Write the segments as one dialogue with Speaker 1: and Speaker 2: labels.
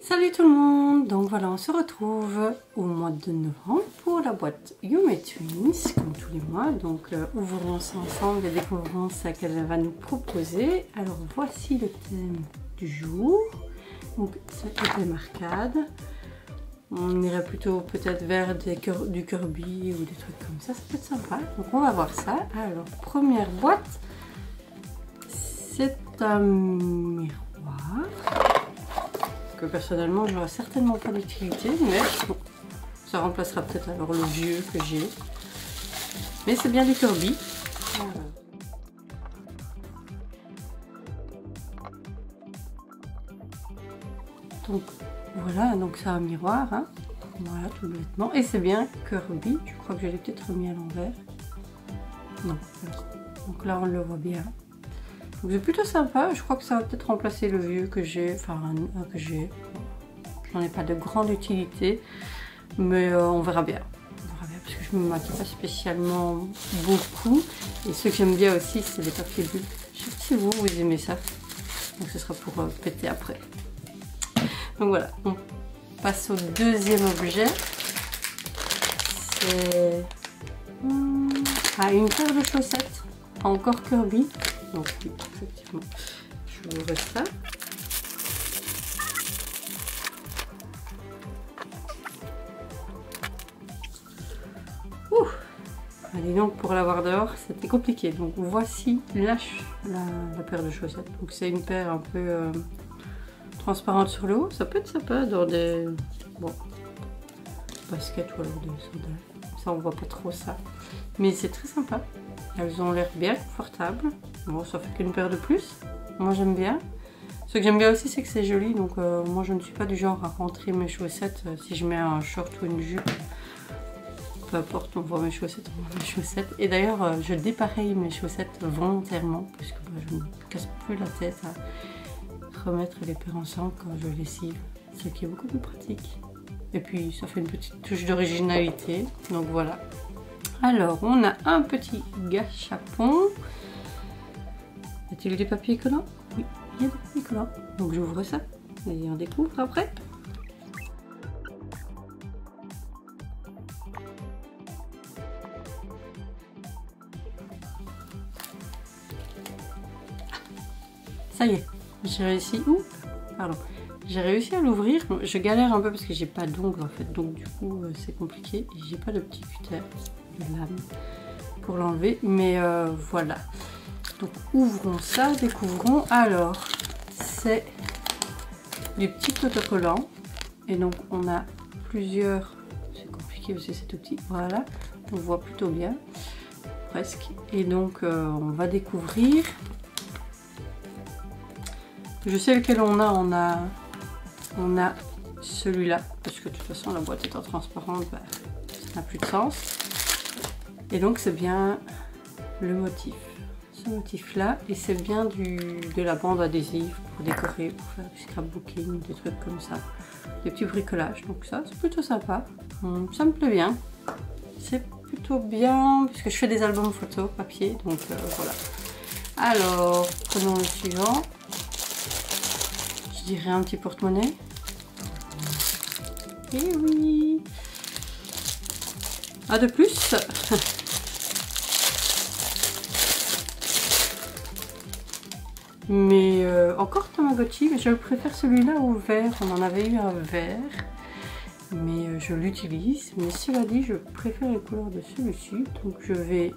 Speaker 1: Salut tout le monde. Donc voilà, on se retrouve au mois de novembre pour la boîte Yume Twins, comme tous les mois. Donc ouvrons ça ensemble et découvrons ce qu'elle va nous proposer. Alors voici le thème du jour. Donc c'est le thème arcade. On irait plutôt peut-être vers du Kirby ou des trucs comme ça peut être sympa. Donc on va voir ça. Alors première boîte, c'est un miroir que personnellement j'aurai certainement pas d'utilité, mais bon, ça remplacera peut-être alors le vieux que j'ai. Mais c'est bien du Kirby. Voilà. Donc voilà, donc c'est un miroir, hein. Voilà, tout bêtement. Et c'est bien Kirby. Je crois que je l'ai peut-être remis à l'envers. Non. Donc là on le voit bien. Donc c'est plutôt sympa. Je crois que ça va peut-être remplacer le vieux que j'ai. Enfin que j'ai. J'en ai pas de grande utilité. Mais on verra bien. On verra bien parce que je me maquille pas spécialement beaucoup. Et ce que j'aime bien aussi c'est les papiers bulles. Je sais pas si vous aimez ça. Donc ce sera pour péter après. Donc voilà, on passe au deuxième objet. C'est une paire de chaussettes, encore Kirby. Donc oui, effectivement, je vous ouvre ça. Ouh. Allez, donc pour l'avoir dehors, c'était compliqué. Donc voici la paire de chaussettes. Donc c'est une paire un peu transparente sur le haut, ça peut être sympa dans des baskets ou alors des sandales. Ça on voit pas trop ça, mais c'est très sympa. Elles ont l'air bien confortables. Bon, ça fait qu'une paire de plus. Moi j'aime bien. Ce que j'aime bien aussi c'est que c'est joli. Donc moi je ne suis pas du genre à rentrer mes chaussettes si je mets un short ou une jupe. Peu importe, on voit mes chaussettes, on voit mes chaussettes. Et d'ailleurs je dépareille mes chaussettes volontairement parce que je ne me casse plus la tête à remettre les paires ensemble quand je lessive, ce qui est beaucoup plus pratique. Et puis ça fait une petite touche d'originalité. Donc voilà. Alors on a un petit gâchapon. Y a-t-il du papier collant? Oui, il y a du papier collant. Donc j'ouvre ça et on découvre après. Ça y est. J'ai réussi, j'ai réussi à l'ouvrir. Je galère un peu parce que j'ai pas d'ongles en fait, donc du coup c'est compliqué. Et j'ai pas de petit cutter de lame pour l'enlever, mais voilà. Donc ouvrons ça, découvrons. Alors c'est du petit autocollant et donc on a plusieurs. C'est compliqué aussi, c'est tout petit. Voilà, on voit plutôt bien, presque. Et donc on va découvrir. Je sais lequel on a celui-là, parce que de toute façon la boîte étant transparente, bah, ça n'a plus de sens. Et donc c'est bien le motif, ce motif-là, et c'est bien de la bande adhésive pour décorer, pour faire du scrapbooking, des trucs comme ça, des petits bricolages. Donc ça c'est plutôt sympa, ça me plaît bien, c'est plutôt bien, puisque je fais des albums photo papier, donc voilà. Alors prenons le suivant. Je dirais un petit porte-monnaie. Et oui. Ah, de plus. Mais encore Tamagotchi, mais je préfère celui-là au vert. On en avait eu un vert, mais je l'utilise. Mais cela dit, je préfère les couleurs de celui-ci, donc je vais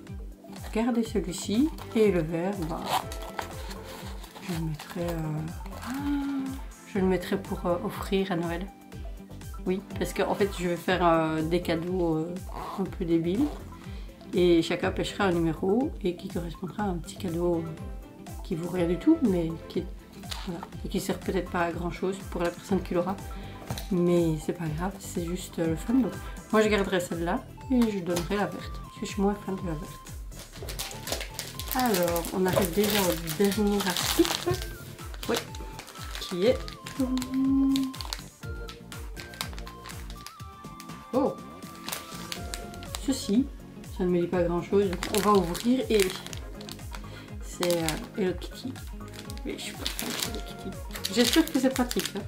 Speaker 1: garder celui-ci et le vert. Bah, je le mettrai. Je le mettrai pour offrir à Noël. Oui, parce qu'en fait, je vais faire des cadeaux un peu débiles. Et chacun pêchera un numéro et qui correspondra à un petit cadeau qui vaut rien du tout, mais qui, voilà, et qui sert peut-être pas à grand chose pour la personne qui l'aura. Mais c'est pas grave, c'est juste le fun. Donc, moi, je garderai celle-là et je donnerai la verte. Parce que je suis moins fan de la verte. Alors, on arrive déjà au dernier article. Oui. Qui est... Oh, ceci, ça ne me dit pas grand chose, donc on va ouvrir et c'est Hello Kitty. Mais je suis pas fan de Hello Kitty. J'espère que c'est pratique. Hein.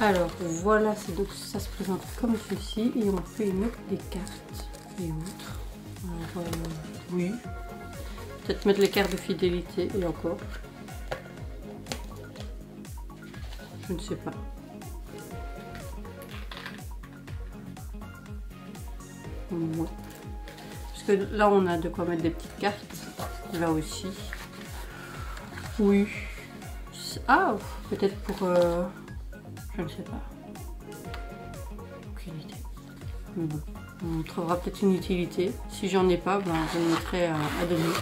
Speaker 1: Alors voilà, donc ça se présente comme ceci et on fait mettre des cartes et autres. Alors, oui, peut-être mettre les cartes de fidélité et encore. Je ne sais pas. Ouais. Parce que là on a de quoi mettre des petites cartes. Là aussi. Oui. Ah, peut-être pour... je ne sais pas. Aucune idée. Mais bon, on trouvera peut-être une utilité. Si j'en ai pas, ben, je le mettrai à donner.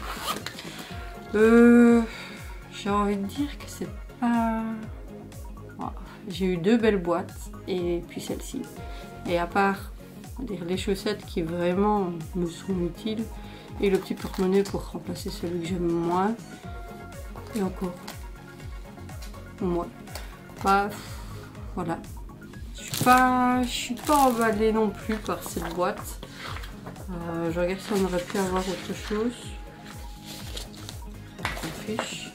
Speaker 1: J'ai envie de dire que c'est pas... Oh, j'ai eu 2 belles boîtes et puis celle-ci. Et à part dire les chaussettes qui vraiment me sont utiles et le petit porte-monnaie pour remplacer celui que j'aime moins. Et encore. Moi. Bah, voilà. Je suis pas emballée non plus par cette boîte. Je regarde si on aurait pu avoir autre chose. On fiche.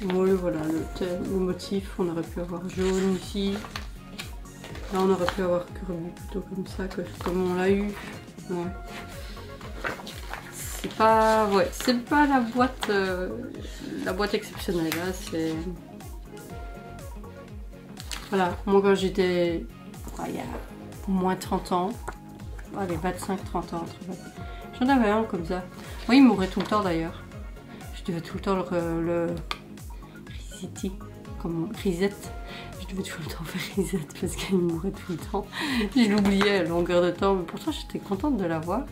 Speaker 1: Oui, voilà, le motif, on aurait pu avoir jaune ici. Là, on aurait pu avoir Kirby plutôt comme ça, comme on l'a eu. Ouais. C'est pas, ouais, c'est pas la boîte exceptionnelle. Hein, c'est voilà. Moi, quand j'étais, il y a au moins 30 ans, allez, 25-30 ans, j'en avais un comme ça. Oui, il mourait tout le temps d'ailleurs. Je devais tout le temps le reset. Je devais tout le temps faire reset parce qu'il mourait tout le temps. Je l'oubliais à longueur de temps, mais pourtant j'étais contente de l'avoir.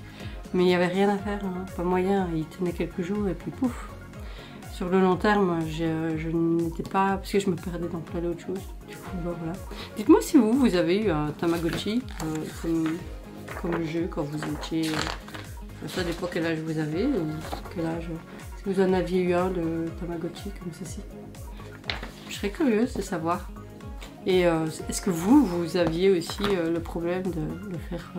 Speaker 1: Mais il n'y avait rien à faire, hein. Pas moyen, il tenait quelques jours et puis pouf. Sur le long terme, je n'étais pas... parce que je me perdais dans plein d'autres choses. Du coup, voilà. Dites-moi si vous avez eu un Tamagotchi comme jeu quand vous étiez... ça dépend quel âge vous avez ou quel âge... Si vous en aviez eu un de Tamagotchi comme ceci. Je serais curieuse de savoir. Et est-ce que vous aviez aussi le problème de le faire...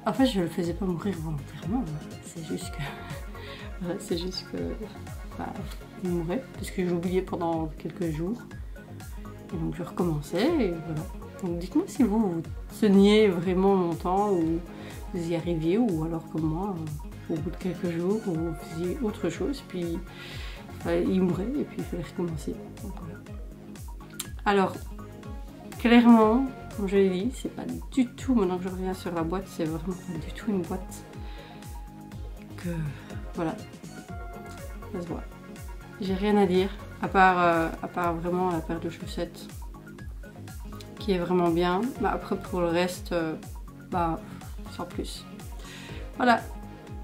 Speaker 1: en fait, je le faisais pas mourir volontairement. C'est juste que... c'est juste que... il mourait. Parce que j'oubliais pendant quelques jours. Et donc je recommençais et voilà. Donc dites-moi si vous teniez vraiment longtemps ou vous y arriviez ou alors comme moi, au bout de quelques jours, vous faisiez autre chose. Puis il mourait et puis il fallait recommencer. Donc, voilà. Alors, clairement... Comme je l'ai dit, c'est pas du tout, maintenant que je reviens sur la boîte, c'est vraiment pas du tout une boîte que... Voilà, ça se voit. J'ai rien à dire, à part vraiment la paire de chaussettes, qui est vraiment bien. Après, pour le reste, sans plus. Voilà,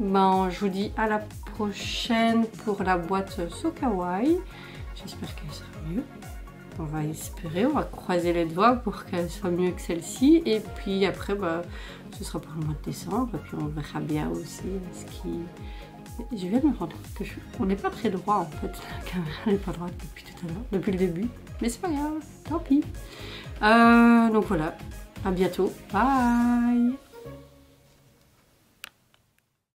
Speaker 1: je vous dis à la prochaine pour la boîte So Kawaii. J'espère qu'elle sera mieux. On va espérer, on va croiser les doigts pour qu'elle soit mieux que celle-ci. Et puis après, ce sera pour le mois de décembre. Et puis on verra bien aussi ce qui... Je viens de me rendre compte qu'on n'est pas très droit en fait. La caméra n'est pas droite depuis tout à l'heure, depuis le début. Mais c'est pas grave, tant pis. Donc voilà, à bientôt. Bye!